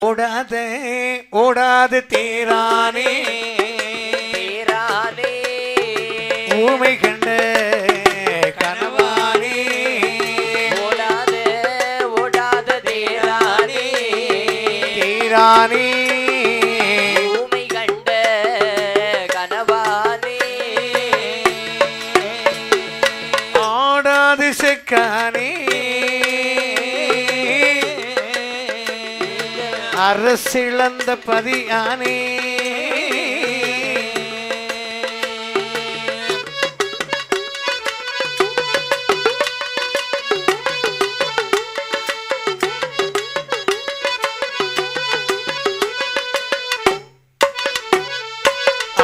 ஓடாதே ஓடாது தேரானே தேரானே ஊமை கண்ட கனவானே ஓடாத ஓடாத தேரானே தேரானே ஊமை கண்ட கனவானே ஆடாது செக்கானே அரசிழந்த பதியானே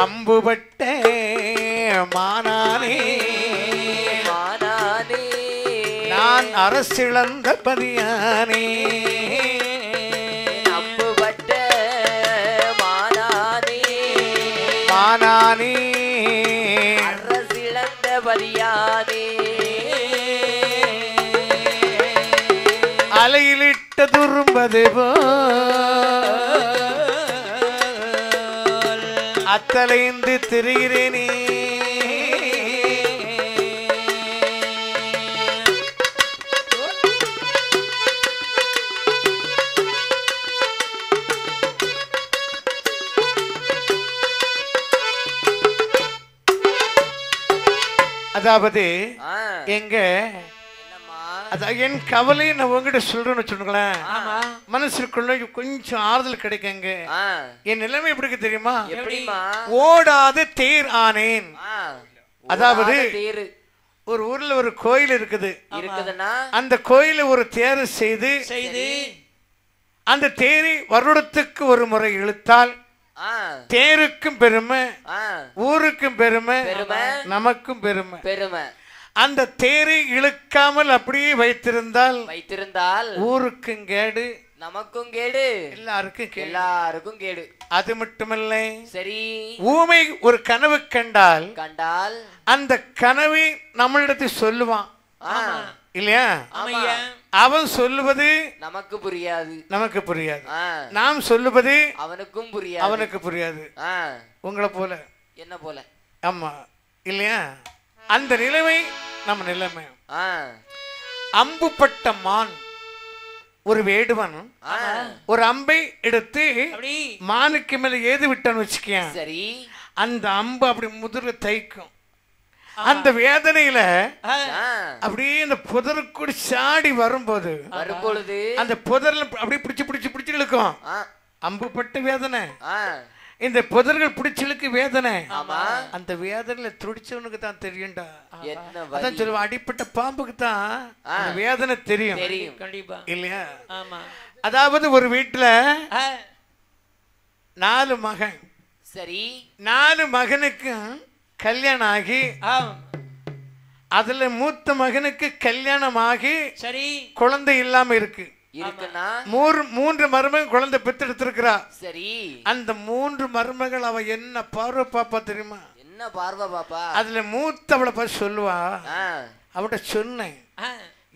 அம்புபட்ட மானானே மானானே நான் அரசிழந்த பதியானே அம்புபட்ட மானானே மானானே அரசிழந்த பதியானே அலையிலிட்ட துரும்பது அத்தலைந்து திரிகிறேனே அதாவது எங்க என் கவலை நான் உங்ககிட்ட சொல்றேன்னு வச்சுக்கோங்களேன், மனசுக்குள்ள கொஞ்சம் ஆறுதல் கிடைக்குங்க. என் நிலைமை எப்படி தெரியுமா? ஓடாத தேர் ஆனேன். அதாவது ஒரு ஊர்ல ஒரு கோயில் இருக்குது, அந்த கோயில ஒரு தேர் செய்து அந்த தேரை வருடத்துக்கு ஒரு முறை இழுத்தால் தேருக்கும் பெருமை, ஊருக்கும் பெருமை, நமக்கும் பெருமை. அந்த தேரை இழுக்காமல் அப்படியே வைத்திருந்தால் ஊருக்கும் கேடு, நமக்கும் கேடு, எல்லாருக்கும் கேடு. அது மட்டுமல்ல, சரி, ஊமை ஒரு கனவு கண்டால் அந்த கனவை நம்மளிடத்தில் சொல்லுவான் இல்லையா? அவன் சொல்லுவது நமக்கு புரியாது, நாம் சொல்லுவது அவனுக்கு புரியாது. உங்களை போல, என்ன போல? ஆமா இல்லையா? அந்த நிலைமை நம்ம நிலைமை. அம்புப்பட்ட மான், ஒரு வேடுவன் ஒரு அம்பை எடுத்து மானுக்கு மேல ஏது விட்டான்னு வச்சுக்கேன், சரி, அந்த அம்பு அப்படி முதுகுல தைக்கும். அந்த வேதனையில அப்படியே அந்த புதருக்குடி சாடி வரும்போது அந்த புதர்ல அப்படியே பிடிச்சு இழுக்கும். அம்புப்பட்ட வேதனை, இந்த புதர்கள் பிடிச்சலுக்கு வேதனை. அந்த வேதனையில துடிச்சவனுக்கு தான் தெரியும்டா. அதான் சொல்லுவா, அடிப்பட்ட பாம்புக்கு தான் வேதனை தெரியும் இல்லையா? அதாவது ஒரு வீட்டுல 4 மகன், சரி, 4 மகனுக்கு கல்யாணம் ஆகி அதுல மூத்த மகனுக்கு கல்யாணம் ஆகி சரி குழந்தை இல்லாம இருக்கு. 3 மருமகள் குழந்தை பெற்றெடுத்திருக்கிறா. சரி, அந்த 3 மருமகள் அவ என்ன பார்வை பாப்பா தெரியுமா? என்ன பார்வை பாப்பா? அதுல மூத்தவளை பார்த்து சொல்லுவா, அவட்ட சொன்னேன்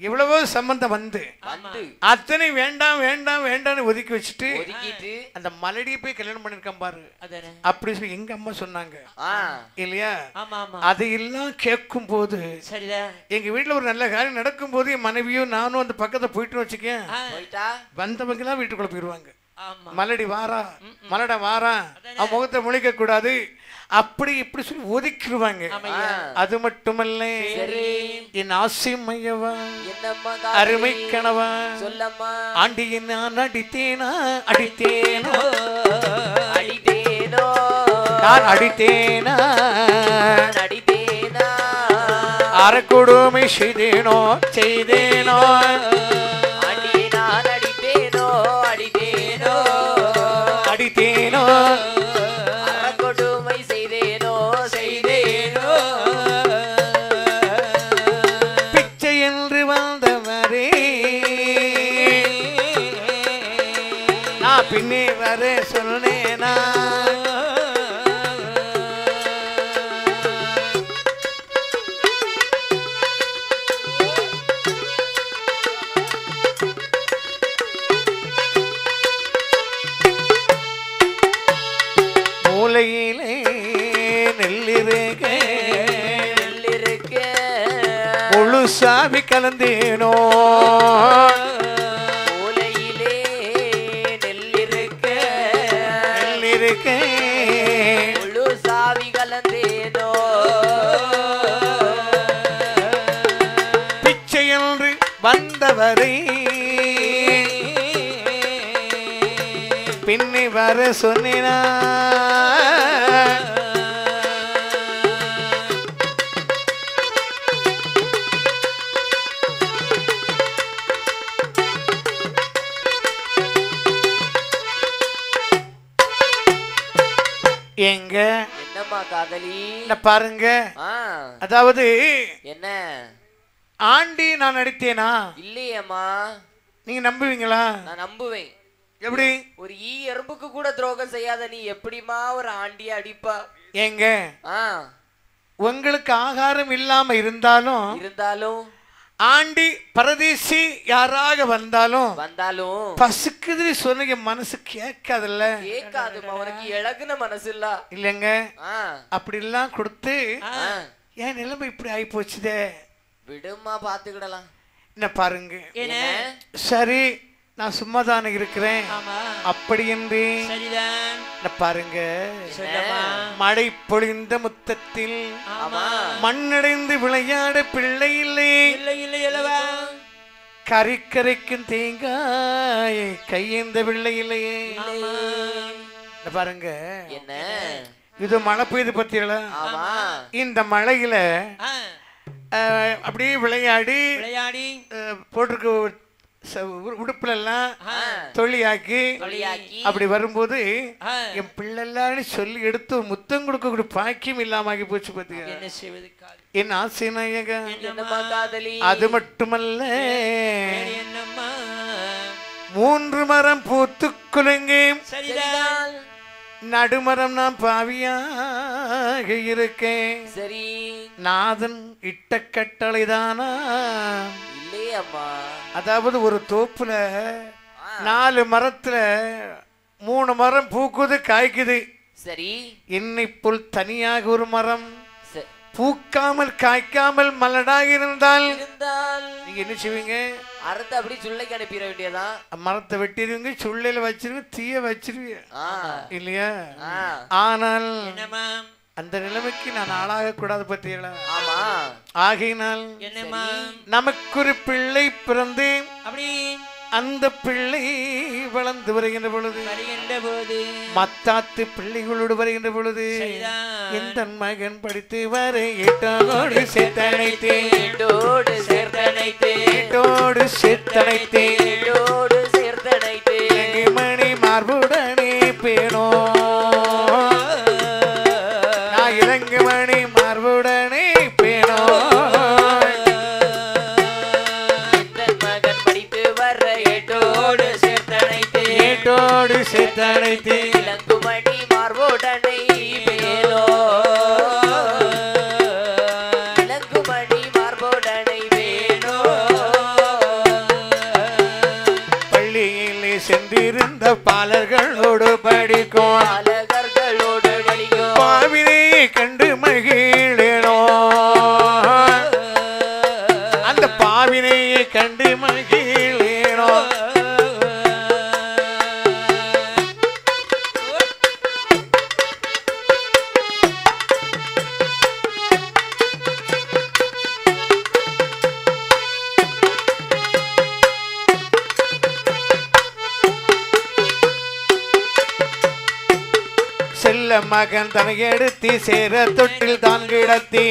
எவ்வளவோ சம்பந்தம் வந்து அத்தனை வேண்டாம் வேண்டாம் வேண்டாம்னு ஒதுக்கி வச்சுட்டு அந்த மலடியை போய் கல்யாணம் பண்ணிருக்கான் பாரு. அப்படி சொல்லி எங்க அம்மா சொன்னாங்க இல்லையா? அதையெல்லாம் கேட்கும் போது எங்க வீட்டுல ஒரு நல்ல காரியம் நடக்கும் போது என் மனைவியும் நானும் அந்த பக்கத்தை போயிட்டு வச்சுக்கேன், வந்தவங்க எல்லாம் வீட்டுக்குள்ள போயிருவாங்க. மலடி வாரா, மலட வாரா, அவன் முகத்தை முழிக்க கூடாது, அப்படி இப்படி சொல்லி ஒதுக்கிடுவாங்க. அது மட்டுமல்ல, என் ஆசை மையவா, அருமை கணவா, ஆண்டியை நான் அடித்தேனா நான் அடித்தேனா அறக்கொடுமை செய்தேனோ அடித்தேனோ கொடுமை செய்தேனோ பிச்சை என்று வந்தவரே நான் பின்னே வர சொன்னேனா? ஓலையிலே நெல்லிருக்க நெல்லிருக்க முழு சாவி கலந்தேனோ ஓலையிலே நெல்லிருக்க நெல்லிருக்க முழு சாவி கலந்தேனோ பிச்சை என்று வந்தவரை பின்னி வர சொன்னினா எங்க என்னம்மா காதலி பாருங்க அதாவது என்ன ஆண்டி நான் நடித்தேனா இல்லையம்மா நீங்க நம்புவீங்களா நான் நம்புவேன் எப்படி ஒரு எறும்புக்கு கூட துரோகம் செய்யாத நீ எப்படிமா ஒரு ஆண்டிய அடிப்பா எங்க உங்களுக்கு ஆகாரம் இல்லாம இருந்தாலும் ஆண்டி பரதேசி யாராக வந்தாலும் பசுக்குது சொன்ன மனசு கேட்காதுல்ல கேட்காது அவனுக்கு இழகுன மனசு இல்ல இல்லங்க அப்படி எல்லாம் கொடுத்து ஏன் நிலைமை இப்படி ஆகி போச்சுதே விடுமா பாத்துக்கிடலாம் என்ன பாருங்க சரி நான் சும்மா தானே இருக்கிறேன் அப்படி என்று பாருங்க மழை பொழிந்த முத்தத்தில் மண்ணடைந்து விளையாட பிள்ளை இல்லை கரைக்கும் தேங்காய் கையேந்த பிள்ளை இல்லையே பாருங்க என்ன இது மழை பெய்து பத்தியில இந்த மழையில அப்படியே விளையாடி போட்டிருக்க உடுப்புல எல்லாம் தொழியாக்கி அப்படி வரும்போது என் பிள்ளை சொல்லி எடுத்து ஒரு முத்தம் கொடுக்க பாக்கியம் இல்லாம ஆகி போச்சு பாத்தீங்க என் ஆசை நாயக அது மட்டுமல்ல 3 மரம் பூத்து குலுங்கி நடுமரம் நான் பாவியாக இருக்கேன் சரி நாதன் இட்ட கட்டளைதானா இல்லையம்மா அதாவது ஒரு தோப்புல 4 மரத்துல 3 மரம் பூக்குது காய்க்குது சரி என்னை போல் தனியாக ஒரு மரம் பூக்காமல் காய்க்காமல் மலடாக இருந்தால் நீங்க என்ன செய்வீங்க அறுத்து அப்படி சுள்ளைக்கு அனுப்பிட வேண்டியதான் மரத்தை வெட்டிடுவீங்க சுள்ளையில வச்சிருவீங்க தீய வச்சிருவீங்க இல்லையா ஆனால் அந்த நிலைமைக்கு நான் ஆளாக கூடாது பத்தியல ஆகையினால் நமக்கு ஒரு பிள்ளை பிறந்து அந்த பிள்ளை வளர்ந்து வருகின்ற பொழுது மத்தாத்து பிள்ளைகளோடு வருகின்ற பொழுது எந்த மகன் படித்து வர எட்டோடு சேர்த்தனைத்தேன் மணி மார்புடனே பேணோ நான் இறங்கு மணி மார்புடனே பேணோ சேர்த்தனைத்தே இளங்குமணி மார்போடனை வேலோ இளங்குமணி மார்போடனை வேலோ பள்ளியிலே சென்றிருந்த பாலர்களோடு படிக்கும் பாவினையை கண்டு மகிழேனோ அந்த பாவினையை கண்டு மகிழேனோ செல்ல மகன் தனை எடுத்து சேர தொட்டில் தான் கிடத்தி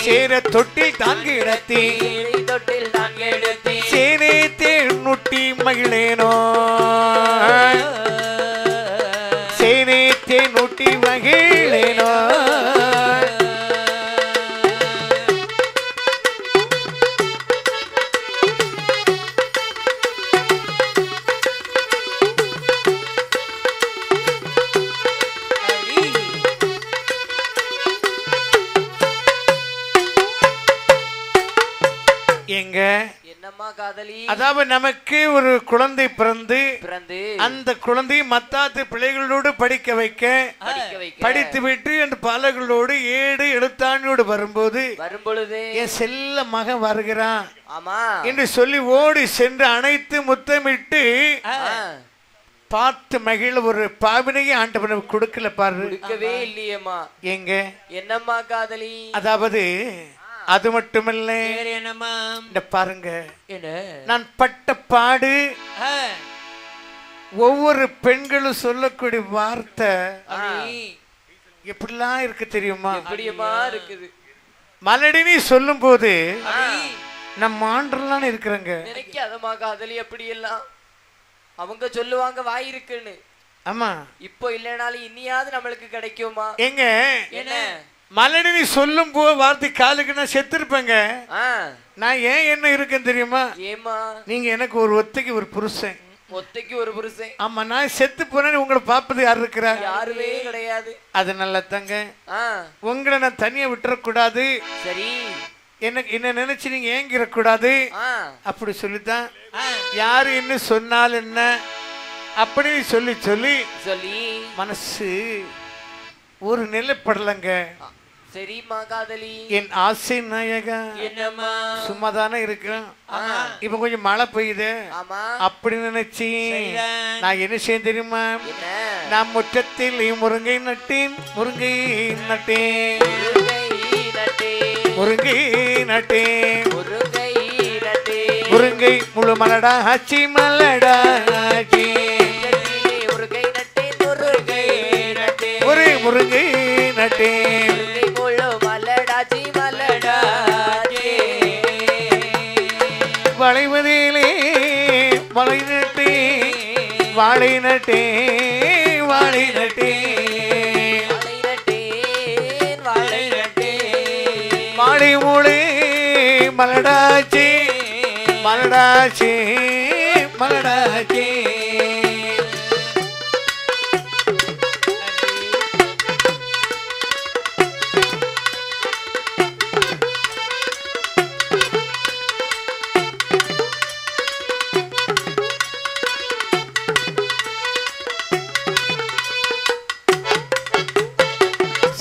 சேர தொட்டில் தான் கிடத்தி சேரே தேனுட்டி மகிழேனோ சேரே தேனுட்டி மகிழேனோ என்னம்மா காதலி? அதாவது நமக்கு ஒரு குழந்தை பிறந்து அந்த குழந்தையை மத்தாத்து பிள்ளைகளோடு படிக்க வைக்க படித்து விட்டு அந்த பாலகளோடு ஏடு எழுத்தாணியோடு வரும்போது என் செல்ல மகன் வருகிறான் என்று சொல்லி ஓடி சென்று அனைத்து முத்தமிட்டு பார்த்து மகிழ ஒரு பாவினையை ஆண்டவன் கொடுக்கல பாரு. இல்லையம்மா. எங்க என்னம்மா காதலி? அதாவது அது மட்டுமல்ல, பாருங்க நான் பட்ட பாடு ஒவ்வொரு பெண்களும் சொல்லக்கூடிய வார்த்தை எப்படிலாம் இருக்கு தெரியுமா? இருக்குது. மலடினி சொல்லும் போது நம்ம ஆண்டெல்லாம் இருக்கிறாங்க. நினைக்காதம்மா காதலி, அப்படி எல்லாம் அவங்க சொல்லுவாங்க வாய் இருக்குன்னு. ஆமா, இப்போ இல்லனாலும் இனியாவது நம்மளுக்கு கிடைக்குமா? எங்க என்ன மலடினி சொல்லும் போது வார்த்தை காலுக்கு நான் செத்துருப்பேங்க. நான் ஏன் என்ன இருக்கேன்னு தெரியுமா? ஏமா? நீங்க எனக்கு ஒரு ஒத்தைக்கு ஒரு புருஷன். ஒத்தைக்கு ஒரு புருஷன்? ஆமா, நான் செத்து போனேன்னு உங்களை பார்ப்பது யாரு இருக்கிறா? யாருமே கிடையாது. அது நல்ல தங்க, உங்களை நான் தனியா விட்டுறக்கூடாது. சரி, எனக்கு என்ன நினைச்சு நீங்க ஏங்கிடக்கூடாது. அப்படி சொல்லித்தான் யாரு என்ன சொன்னால் என்ன அப்படி சொல்லி சொல்லி சொல்லி மனசு ஒரு நிலைப்படலங்க. சரிம்மா காதலி. என் ஆசை நாயகா என்னம்மா? சும்மாதானே இருக்கிறேன். இப்ப கொஞ்சம் மழை பெய்யுது அப்படி நினைச்சு நான் என்ன செய்ய தெரியுமா? நான் முற்றத்தில் முருங்கை நட்டேன், முருங்கை நட்டேன், முருங்கை நட்டேன், முருங்கை முழு மலடா ஆச்சி மலடா ஆச்சி முருங்கை நட்டேன், ஒரு முருங்கை நட்டேன் முழு மலடாச்சி மலடாச்சி வளைவதிலே மலை நட்டே வாழை நட்டே வாழை நட்டே மாடி மூளை மலடாச்சி மலடாச்சி மலடாச்சி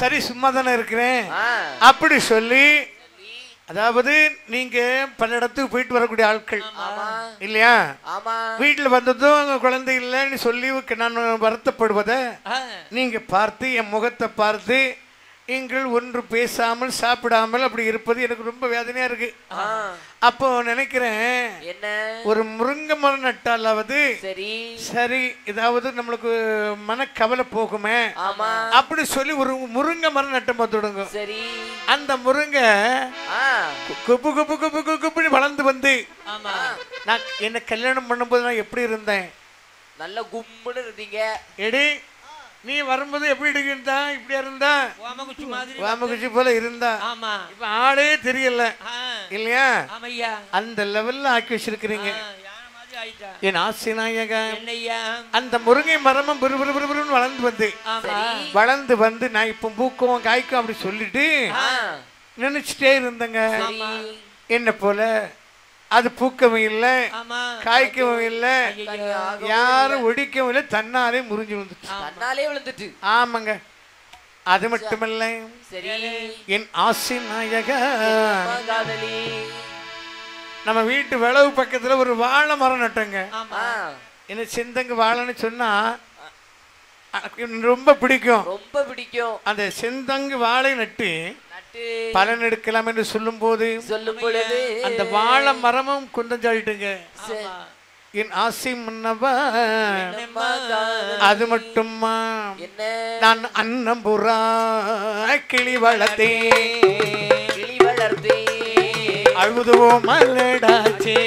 சரி, சும்மா தானே இருக்கிறேன் அப்படி சொல்லி, அதாவது நீங்க பல இடத்துக்கு போயிட்டு வரக்கூடிய ஆட்கள் இல்லையா? வீட்டுல வந்ததும் அங்க குழந்தை இல்லைன்னு சொல்லி நான் வருத்தப்படுவத நீங்க பார்த்து என் முகத்தை பார்த்து நீங்கள் ஒன்று பேசாமல் சாப்பிடாமல் அப்படி இருப்பது எனக்கு ரொம்ப வேதனையா இருக்கு. அப்போ நினைக்கிறேன், என்ன ஒரு முருங்கை மரம் நட்டாலாவது சரி ஏதாவது நம்மளுக்கு மனக்கவலை போகுமே அப்படி சொல்லி ஒரு முருங்கை மரம் நட்ட பார்த்துடுங்க. அந்த முருங்கை குப்பு குப்பு குப்பு குப்புன்னு வளர்ந்து வந்து நான் என்ன கல்யாணம் பண்ணும்போது நான் எப்படி இருந்தேன்? நல்ல கும்முன்னு இருந்தீங்க. எடி நீ வரும்போது எப்படி இருந்தா? இப்படியா இருந்தா? வாமகுச்சி போல இருந்தா. இப்ப ஆளே தெரியல இல்லையா? அந்த லெவல்ல ஆக்கி வச்சிருக்கிறீங்க. என் ஆசை நாயகா, அந்த முருங்கை மரமும் வளர்ந்து வந்து நான் இப்ப பூக்கும் காய்க்கும் அப்படி சொல்லிட்டு நினைச்சிட்டே இருந்தேங்க. என்ன போல அது பூக்கவும் இல்லை, காய்க்கவும் இல்லை, யாரும் ஒடிக்கவும் இல்லை, தன்னாலே முறிஞ்சு விழுந்துட்டு. ஆமாங்க, அது மட்டுமல்ல, என் ஆசை நாயகா, நம்ம வீட்டு விளவு பக்கத்துல ஒரு வாழை மரம் நட்டங்க. என்ன செந்தங்க வாழைன்னு சொன்னா ரொம்ப பிடிக்கும். அந்த செந்தங்கு வாழை நட்டு பலன் எடுக்கலாம் என்று சொல்லும் போது அந்த வாழை மரமும் குந்தஞ்சாயிட்டுங்க. என் ஆசை மன்னவா, அது மட்டுமா நான் அன்னம்புறா கிளி வளர்த்தேன், அழுதுவோ மலடாச்சே,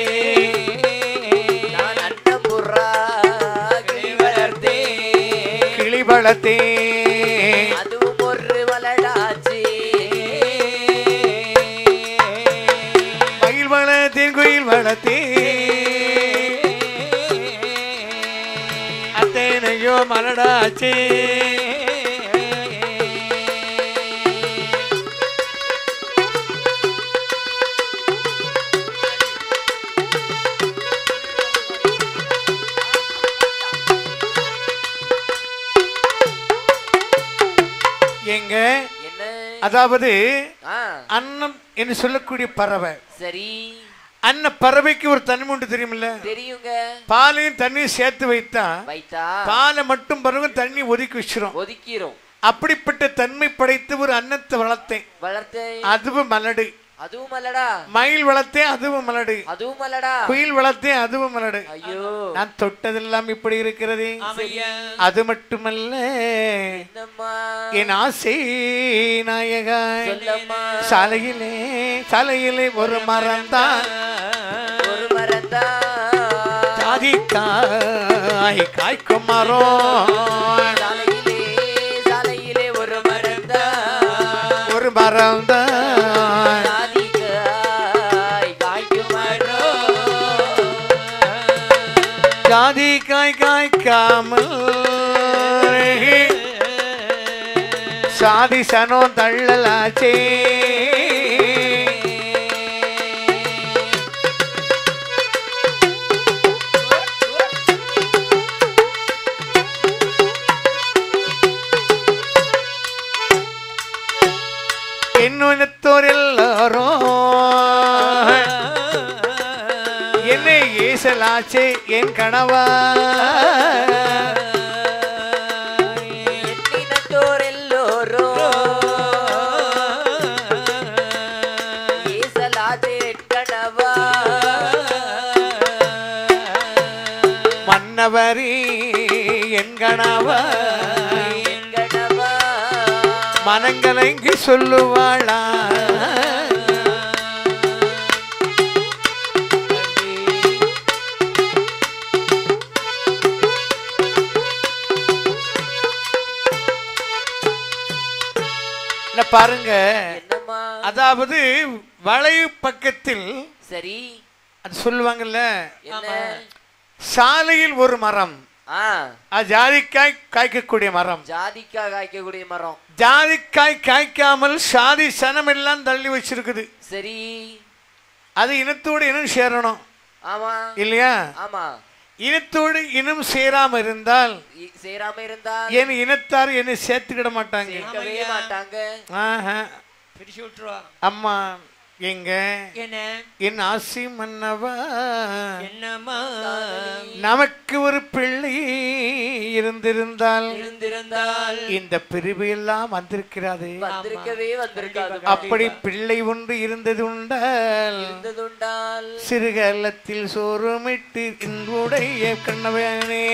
கிளி வளர்த்தேன், அதுவும் ஒரு மலடாச்சே, மயில் வளர்த்தேன், குயில் வளர்த்தேன், அத்தேனையோ மலடாச்சே. எங்க என்ன அதாவது ஆ அன்னம் என்று சொல்லக்கூடிய பறவை. சரி அன்ன பறவைக்கு ஒரு தன்மை உண்டு தெரியுமில்ல? தெரியுங்க. பாலையும் தண்ணியும் சேர்த்து வைத்தா வைத்தா பாலை மட்டும் பறவை தண்ணி ஒதுக்கி வச்சிரும். ஒதுக்கிறோம். அப்படிப்பட்ட தன்மை படைத்து ஒரு அன்னத்தை வளர்த்தேன். அதுவும் மலடு. அதுவும் மலடா. மயில் வளர்த்தேன், அதுவும் மலடு. அதுவும் மலடா. குயில் வளர்த்தேன், அதுவும் மலடு. ஐயோ, நான் தொட்டதெல்லாம் இப்படி இருக்கிறது. அது மட்டுமல்ல, என் ஆசை நாயகா, சாலையிலே ஒரு மரம்தான், ஒரு மரம்தான் ஜாதிக்காய் காய்க்கும் மரம். சாலையிலே ஒரு மரம்தான், ஒரு மரம்தான் ஜாதி காய் காய்க்காமல் சாதி சனோ தள்ளலாச்சே. என்னோர் எல்லாரும் என்னை ஏசலாச்சே என் கணவா. என்னோர் எல்லோரும் ஏசலாச்சே என் கணவா. மன்னவரே என் கணவா, என் கணவா மனங்கலங்கி சொல்லுவாளா. பாருங்க, அதாவது வளைவு பக்கத்தில் சரி அது சொல்லுவாங்கல்ல, சாலையில் ஒரு மரம், ஜாதிக்காய் காய்க்கக்கூடிய மரம், ஜாதிக்காய் காய்க்கக்கூடிய மரம், ஜாதிக்காய் காய்க்காமல் சாதி சனம் எல்லாம் தள்ளி வச்சிருக்குது. சரி, அது இனத்தோடு இனம் சேரணும். ஆமா இல்லையா? ஆமா. இனத்தோடு இனம் சேராம இருந்தால் என் இனத்தார் என்னை சேர்த்துக்கிட மாட்டாங்க. அம்மா எங்க என் ஆசி மன்னவா, நமக்கு ஒரு பிள்ளை இருந்திருந்தால் இந்த பிரிவு எல்லாம் வந்திருக்கிறது. அப்படி பிள்ளை ஒன்று இருந்தது உண்டால் சிறுகலத்தில் சோறுமிட்டு என்னுடைய கண்ணவனே,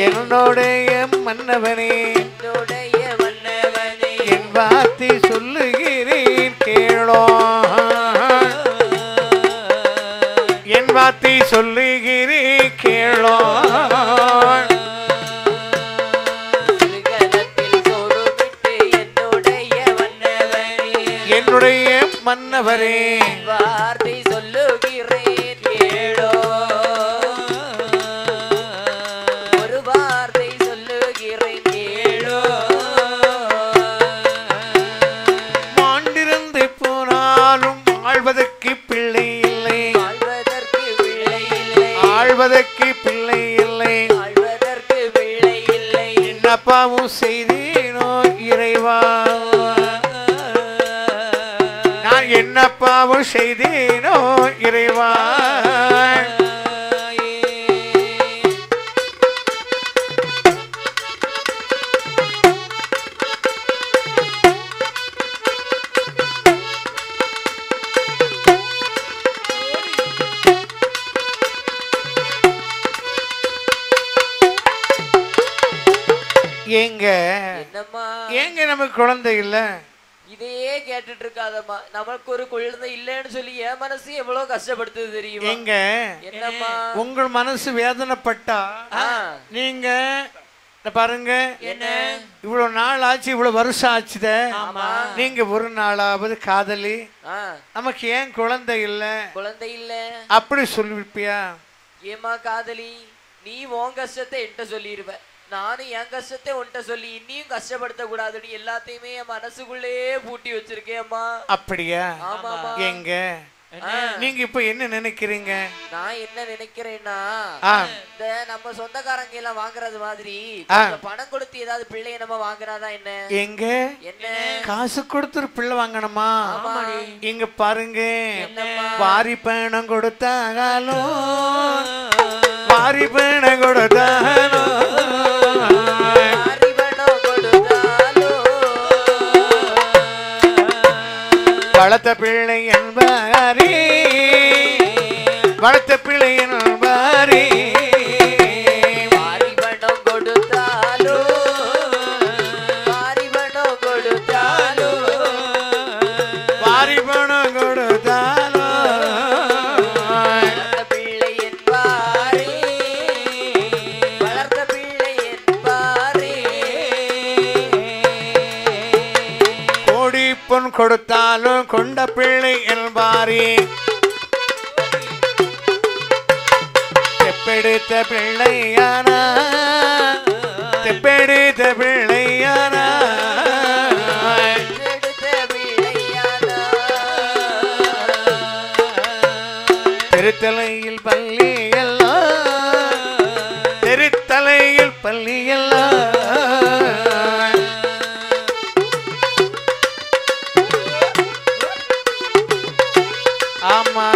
என்னுடைய மன்னவனே, என் வார்த்தை சொல்லுகிறேன் கேளோ, என் வார்த்தை சொல்லுகிறேன் கேளோ. என்னுடைய மன்னவரே, வார்த்தை சொல்லுகிறேன் கேளோ, ஒரு வார்த்தை சொல்லுகிறேன் கேளோ. மாண்டிருந்து போனாலும் ஆழ்வதற்கு பிள்ளை இல்லை, ஆழ்வதற்கு பிள்ளை இல்லை, ஆழ்வதற்கு பிள்ளை இல்லை, ஆழ்வதற்கு பிள்ளை இல்லை. என்னப்பாவும் செய்தேனோ இறைவா, நான் என்னப்பாவும் செய்தேனோ இறைவா. ஏங்க நமக்கு குழந்தை இல்ல? இதையே கேட்டுட்டு இருக்காதம்மா. நமக்கு ஒரு குழந்தை இல்லைன்னு சொல்லி என் மனசு எவ்வளவு கஷ்டப்படுத்துது தெரியுமா? எங்க என்னம்மா உங்கள் மனசு வேதனைப்பட்டா நீங்க பாருங்க, என்ன இவ்வளவு நாள் ஆச்சு, இவ்வளவு வருஷம் ஆச்சுத, நீங்க ஒரு நாளாவது காதலி நமக்கு ஏன் குழந்தை இல்ல, குழந்தை இல்ல அப்படி சொல்லிருப்பியா? ஏமா காதலி, நீ உன் கஷ்டத்தை என்கிட்ட சொல்லிருவ, நானும் என் கஷ்டத்தை உன்கிட்ட சொல்லி இன்னியும் கஷ்டப்படுத்த கூடாதுன்னு எல்லாத்தையுமே என் மனசுக்குள்ளே பூட்டி வச்சிருக்கேம்மா. அப்படியா? ஆமாமா. எங்க நீங்க இப்ப என்ன நினைக்கிறீங்க? நான் என்ன நினைக்கிறேன்னா, இந்த நம்ம சொந்தக்காரங்க எல்லாம் வாங்குறது மாதிரி பணம் கொடுத்து ஏதாவது பிள்ளைய நம்ம வாங்குறாதா என்ன? எங்க என்ன காசு கொடுத்து ஒரு பிள்ளை வாங்கணுமா? இங்க பாருங்க, வாரி பணம் கொடுத்தாலும் வாரி பணம் கொடுத்தாலும் வளர்த்த பிள்ளை என்பாரே, வளர்த்த பிள்ளை என்பாரே, வாரி பணம் கொடுத்தாலோ வாரி பணம் கொடுத்தாலோ வாரி பணம் கொடுத்தாலோ வளர்த்த பிள்ளை என்பாரே, வளர்த்த பிள்ளை என்பாரே, கோடி பொன் கொடுத்தாலும் கொண்ட பிள்ளை என்பாரே, தெப்பெடுத்த பிள்ளையானா தெப்பெடுத்த பிள்ளையானா திருத்தலையில் பள்ளி எல்லாம் திருத்தலையில் பள்ளி எல்லாம் ஆமா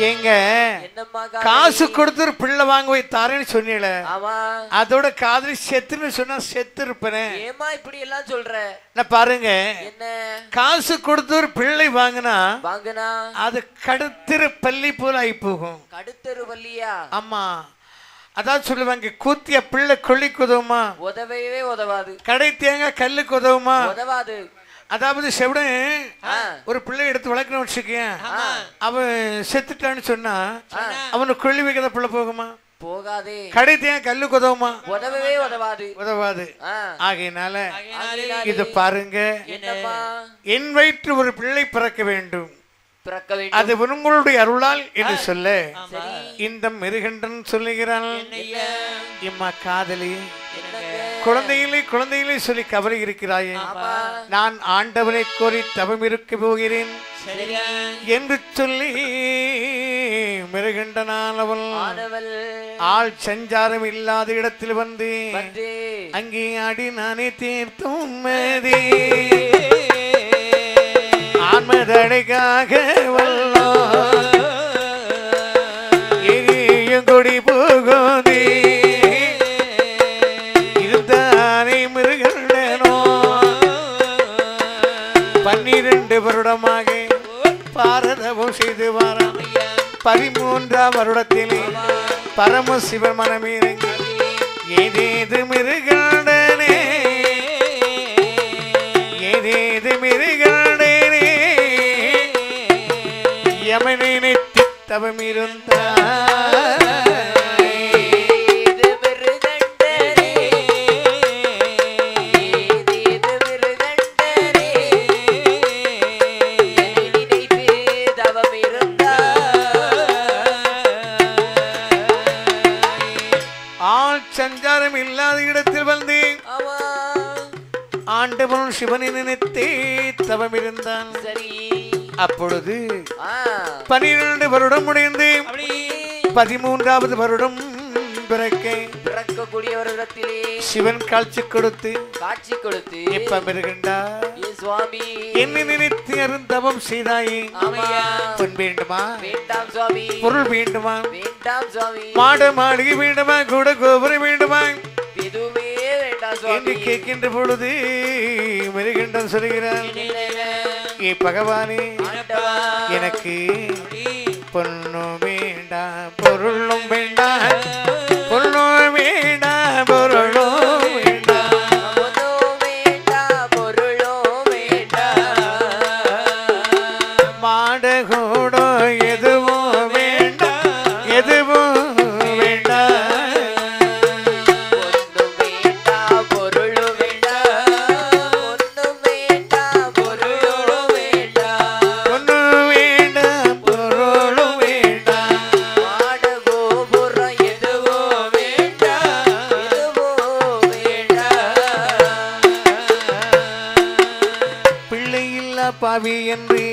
எங்க காசு கொடுத்து ஒரு பிள்ளை வாங்க போய் தாரேன்னு சொன்னீல, அதோட காதலி செத்துன்னு சொன்னா செத்து இருப்பேன். ஏமா இப்படி எல்லாம் சொல்ற? நான் பாருங்க, என்ன காசு கொடுத்து ஒரு பிள்ளை வாங்கினா அது கடுத்திரு பள்ளி போல ஆகி போகும். கடுத்தரு பள்ளியா? ஆமா, அதான் சொல்லுவாங்க, கூத்திய பிள்ளை கொள்ளிக்கு உதவுமா? உதவவே உதவாது. கடை தேங்காய் கல்லுக்கு உதவுமா? உதவாது. அதாவது செவடன் ஒரு பிள்ளை எடுத்து வளர்க்கணும் வச்சுக்கேன், அவன் செத்துட்டான்னு சொன்னா அவனை கொள்ளி வைக்காத பிள்ளை போகுமா? போகாதே. கடை தேங்காய் கல்லுக்கு உதவுமா? உதவவே உதவாது. உதவாது. ஆகையினால இது பாருங்க, என் வயிற்று ஒரு பிள்ளை பிறக்க வேண்டும், அது உங்களுடைய அருளால் என்று சொல்ல இந்த மிருகண்டன் சொல்லுகிறான். இம்மா காதலி குழந்தையிலே குழந்தையிலே சொல்லி கவலை இருக்கிறாயே, நான் ஆண்டவனை கோரி தவம் இருக்க போகிறேன் என்று சொல்லி மிருகண்டனானவள் ஆள் சஞ்சாரம் இல்லாத இடத்தில் வந்து அங்கே ஆடி நானே தீர்த்தும் ஆன்மதடைக்காக வல்லோ எரியும் கொடி போகுதே இருந்தானே மிருகண்டனோ 12 வருடமாக பாரதமும் செய்து வாராம். 13ஆம் வருடத்திலே பரமசிவன் மனமிறங்கி ஏதேது மிருகண்டனே ஏதேது மிருகண்டனே யமனை நெத்தி தவம் இருந்தார். சஞ்சாரம் இல்லாத இடத்தில் வந்து ஆண்டவன் சிவனை நினைத்தே தவம் இருந்தான். அப்பொழுது 12 வருடம் முடிந்து 13ஆவது வருடம் பிறக்கக்கூடிய வருடத்திலே சிவன் காட்சி கொடுத்து இப்ப மிருகண்டா சுவாமி என்னை நினைத்து அருந்தவம் செய்தாயே, பொன் வேண்டுமா? வேண்டாம் சுவாமி. பொருள் வேண்டுமா? வேண்டாம் சுவாமி. மாட மாளிகை வேண்டுமா? கூட கோபுரம் வேண்டுமா? எதுவுமே வேண்டாம் சுவாமி என்று கேட்கின்ற பொழுது மிருகண்டன் சொல்கிறான், ஏ பகவானே, எனக்கு பொண்ணும் வேண்டாம் பொருளும் வேண்டாம், பொருளும் வேண்டாம் பொருளும் வேண்டாம், மாடகூடோ எதுவும் வேண்டாம், எதுவும் வேண்டாம், பொருளும் வேண்டாம், பொருளும் வேண்டாம், பொருளும் வேண்டாம், பொண்ணும் வேண்டாம் பொருளும் வேண்டாம், பாவி என்று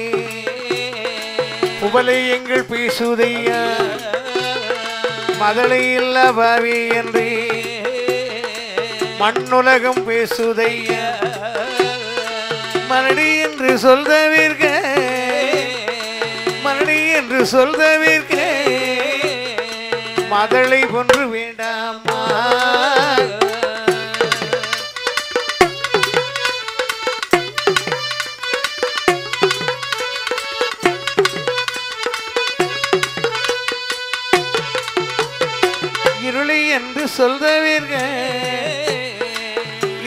புகழை எங்கள் பேசுதையா மதலை இல்ல பாவி என்று மண்ணுலகம் பேசுதையா மனடி என்று சொல்தவிர்க மனடி என்று சொல்தவிர்க மதலை ஒன்று வேண்டாமா இருளை என்று சொல்தவீர்க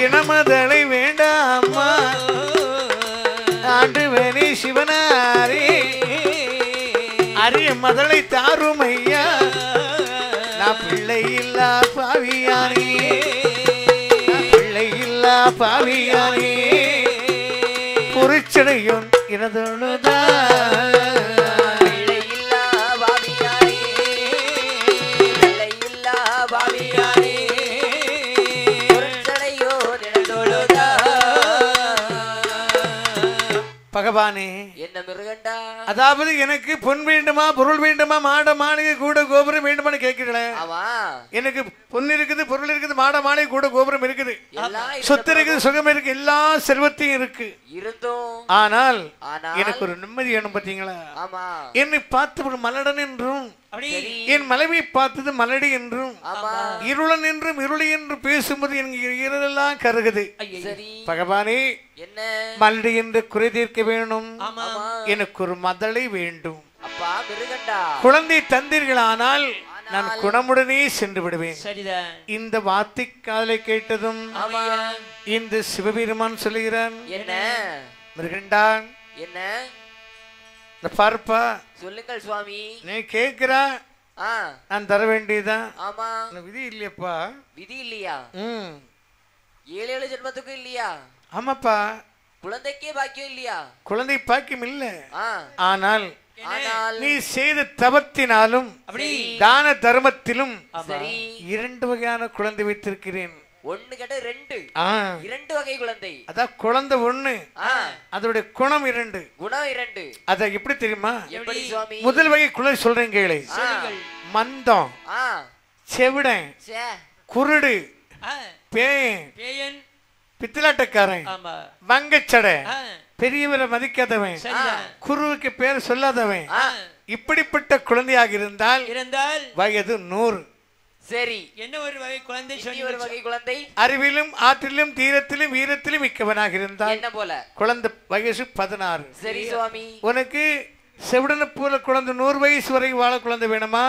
இனமதலை வேண்டாமா ஆண்டுவனே சிவனாரே அரிய மதலை தாரும் ஐயா நான் பிள்ளை இல்லா பாவியானே பிள்ளை இல்லா பாவியானே குறிச்சடையும் இனதொழுதான் பகவானே என்ன மிருகண்டா அதாவது எனக்கு பொன் வேண்டுமா பொருள் வேண்டுமா மாட மாளிகை கூட கோபுரம் வேண்டுமான்னு கேட்கிறீங்களே எனக்கு பொன் இருக்குது பொருள் இருக்குது மாட மாளிகை கூட கோபுரம் இருக்குது சொத்து இருக்குது சுகம் இருக்கு எல்லா செல்வத்தையும் இருக்கு ஆனால் எனக்கு ஒரு நிம்மதி வேணும் பாத்தீங்களா என்னை பார்த்து மலடன் என்றும் என் மனைவி பார்த்தது மலடி என்றும் இருளன் என்றும் இருளி என்று பேசும்போது எனக்கு இரலெல்லாம் கருகுது பகவானே மலடி என்று குறை தீர்க்க வேணும் எனக்கு ஒரு மதலை வேண்டும் குழந்தை தந்தீர்களானால் நான் குணமுடனே சென்று விடுவேன் இந்த வார்த்தை காதலை கேட்டதும் இந்த சிவபெருமான் சொல்லுகிறான் மிருகண்டான் என்ன பார்ப்பா சொல்லுங்கள் சுவாமி நீ கேக்குறா நான் தர வேண்டியதான் ஆமா விதி இல்லையப்பா விதி இல்லையா 7 ஜென்மத்துக்கு இல்லையா ஆமாப்பா குழந்தைக்கே பாக்கியம் இல்லையா குழந்தை பாக்கியம் இல்ல ஆனால் நீ செய்த தவத்தினாலும் தான தர்மத்திலும் 2 வகையான குழந்தை வைத்திருக்கிறேன் ஒன்னு கேட்ட 2 வகை குழந்தை அதான் குழந்தை 1 அதோட குணம் 2 குணம் 2 அத எப்படி தெரியுமா எப்படி சுவாமி முதல் வகை குழந்தை சொல்றேன் கேளு மந்தம் செவிடன் குருடு பேயன் பித்தலாட்டக்காரன் வங்கச்சடை பெரியவரை மதிக்காதவன் குருவுக்கு பேர் சொல்லாதவன் இப்படிப்பட்ட குழந்தையாக இருந்தால் வயது 100 சரி என்ன ஒரு வகை குழந்தை சொல்லி ஒரு வகை குழந்தை அறிவிலும் ஆற்றிலும் தீரத்திலும் வீரத்திலும் மிக்கவனாக இருந்தால் என்ன போல குழந்தை வயசு 16 சரி சுவாமி உனக்கு செவிடன போல குழந்தை 100 வயசு வரை வாழ குழந்தை வேணுமா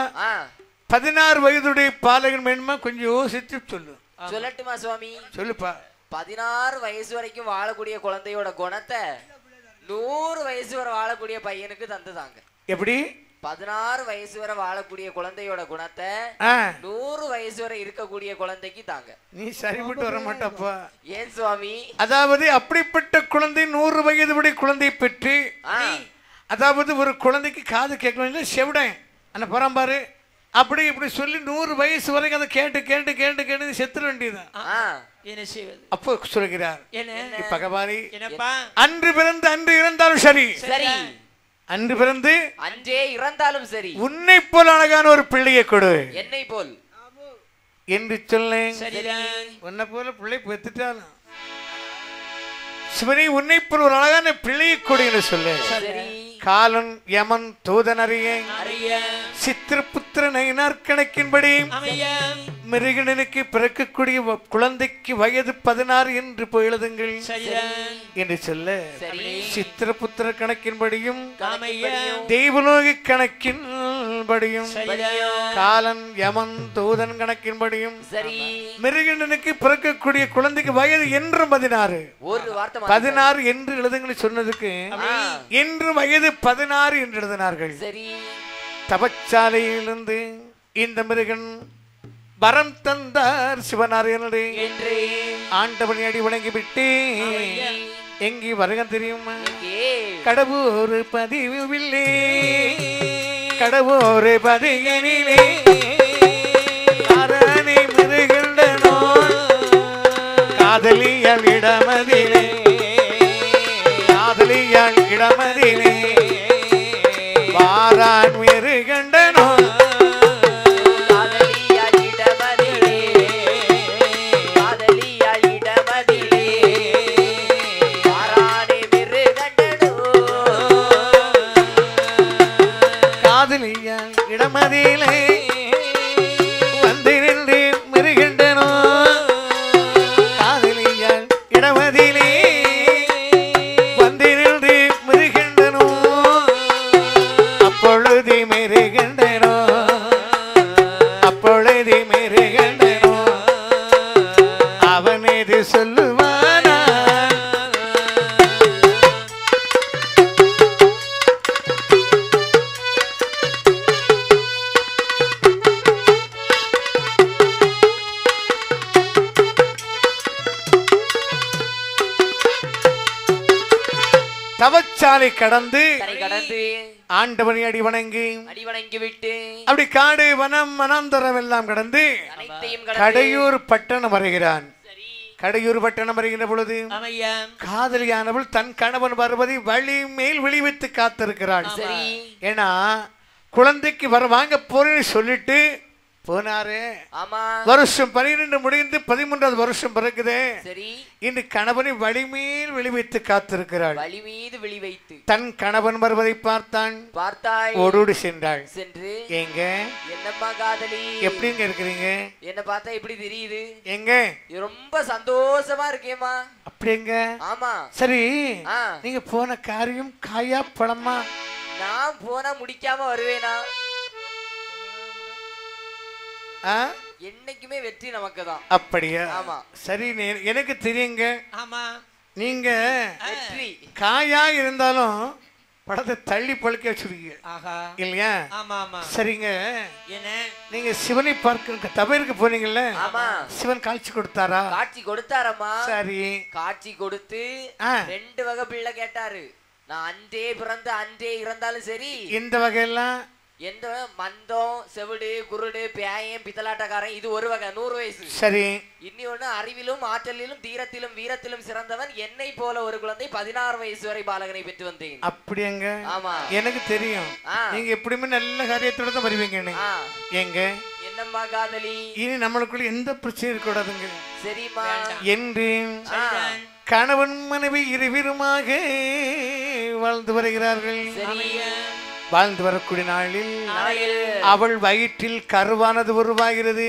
16 வயதுடைய பாலகன் வேணுமா கொஞ்சம் யோசித்து சொல்லு சொல்லட்டுமா சுவாமி சொல்லுப்பா 16 வயசு வரைக்கும் வாழக்கூடிய குழந்தையோட குணத்தை 100 வயசு வரை வாழக்கூடிய பையனுக்கு தந்துதாங்க எப்படி 16 வயசு வரை வாழக்கூடிய குழந்தையோட குணத்தை 100 வயசு வரை இருக்கக்கூடிய குழந்தைக்கு தாங்க நீ சரிபட்டு வர மாட்டப்பா ஏன் சுவாமி அதாவது அப்படிப்பட்ட குழந்தை 100 வயது உடைய குழந்தையை பெற்று அதாவது ஒரு குழந்தைக்கு காது கேட்கணும் செவிடன் அந்த பரம்பாரு அப்படி இப்படி சொல்லி 100 வயசு வரைக்கும் அதை கேட்டு கேட்டு கேட்டு கேட்டு செத்துற வேண்டியதுதான் என்ன செய்வது அப்போ சொல்கிறார் பகவானி அன்று பிறந்து அன்று இறந்தாலும் சரி அன்று பிறந்து அன்றே இறந்தாலும் சரி உன்னை போல் அழகான ஒரு பிள்ளையை கொடு என்னை போல் என்று சொல்லேன் உன்னை போல பிள்ளை பெத்துட்டாலும் சிவனை உன்னை போல் ஒரு அழகான பிள்ளையை கொடு என்று சொல்ல காலன் யமன் தூதன் அறிய சித்திரபுத்திரனை கணக்கின்படி மிருகனுக்கு பிறக்கக்கூடிய குழந்தைக்கு வயது 16 என்று போய் எழுதுங்கள் என்று சொல்ல சித்திரபுத்திர கணக்கின்படியும் தெய்வலோக கணக்கின்படியும் காலன் யமன் தூதன் கணக்கின்படியும் மிருகனுக்கு பிறக்கக்கூடிய குழந்தைக்கு வயது என்றும் 16 என்று எழுதுங்கள் சொன்னதுக்கு என்று வயது 16 என்று எழுதினார்கள் தபச்சாலையிலிருந்து இந்த மிருகன் வரம் தந்தார் சிவனாரியனே ஆண்டவனை அடி வணங்கிவிட்டு எங்கே வருகம் தெரியுமா கடவுர் பதிவில்லே கடவுர் பதியினிலே காரணி மிருகண்டனோ காதலியால் இடமதிலே காதலியால் இடமதிலே வாரான் வேறு கண்டனோ இடமதிலே வந்து நின்று மிருகின்றனோ காதலியால் இடமதிலே வந்து நின்று மிருகின்றனோ அப்பொழுது மிருகின்றனோ அப்பொழுது மிருகின்றனோ அவன் எது சொல்லுவானா தவச்சாலை கடந்து ஆண்டவனை அடி வணங்கி விட்டு அப்படி காடு வனம் மனாந்தரம் எல்லாம் கடந்து கடையூர் பட்டணம் வருகிறான். கடையூர் பட்டணம் வருகின்ற பொழுது காதலியானவள் தன் கணவன் வருவதை வழி மேல் விழிவித்து காத்திருக்கிறாள். ஏன்னா குழந்தைக்கு வர வாங்க போறேன்னு சொல்லிட்டு போனாரு. வருஷம் 12 முடிந்து 13வது வருஷம் பிறகுது. இன்று கணவனை வழிமேல் விழிவைத்து காத்திருக்கிறாள். வழி மீது விழி வைத்து தன் கணவன் வருவதை பார்த்தாள். ஓடோடு சென்றாள். சென்று எங்க என்னம்மா காதலி எப்படிங்க இருக்கிறீங்க? என்ன பார்த்தா எப்படி தெரியுது? எங்க ரொம்ப சந்தோஷமா இருக்கேம்மா. அப்படிங்க? ஆமா. சரி, நீங்க போன காரியம் காயா பழமா? நான் போனா முடிக்காம வருவேனா? என்னைக்குமே வெற்றி நமக்கு தான். அப்படியா? ஆமா. சரி, எனக்கு தெரியுங்க. ஆமா. நீங்க வெற்றி காயா இருந்தாலும் படத்தை தள்ளி பழுக்க வச்சிருக்கீங்க இல்லையா? சரிங்க, நீங்க சிவனை பார்க்க தபைக்கு போனீங்கல்ல? சிவன் காட்சி கொடுத்தாரா? காட்சி கொடுத்தாரம்மா. சரி, காட்சி கொடுத்து 2 வகை பிள்ளை கேட்டாரு. நான் அன்றே பிறந்து அன்றே இறந்தாலும் சரி. இந்த வகையெல்லாம் எந்த மந்தம் செவிடு குருடு பேயம் பித்தலாட்டக்காரன் இது ஒரு வகை 100 வயசு. சரி. இன்னொன்னு அறிவிலும் ஆற்றலிலும் தீரத்திலும் வீரத்திலும் சிறந்தவன் என்னை போல ஒரு குழந்தை 16 வயசு வரை பாலகனை பெற்று வந்தேன். அப்படிங்க? ஆமா, எனக்கு தெரியும். நீங்க எப்படியுமே நல்ல காரியத்தோட தான் வருவீங்க. எங்க என்னம்மா காதலி இனி நம்மளுக்குள்ள எந்த பிரச்சனையும் இருக்கக்கூடாதுங்க. சரிம்மா என்று கணவன் மனைவி இருவிருமாக வாழ்ந்து வருகிறார்கள். வாழ்ந்து வரக்கூடிய நாளில் அவள் வயிற்றில் கருவானது உருவாகிறது.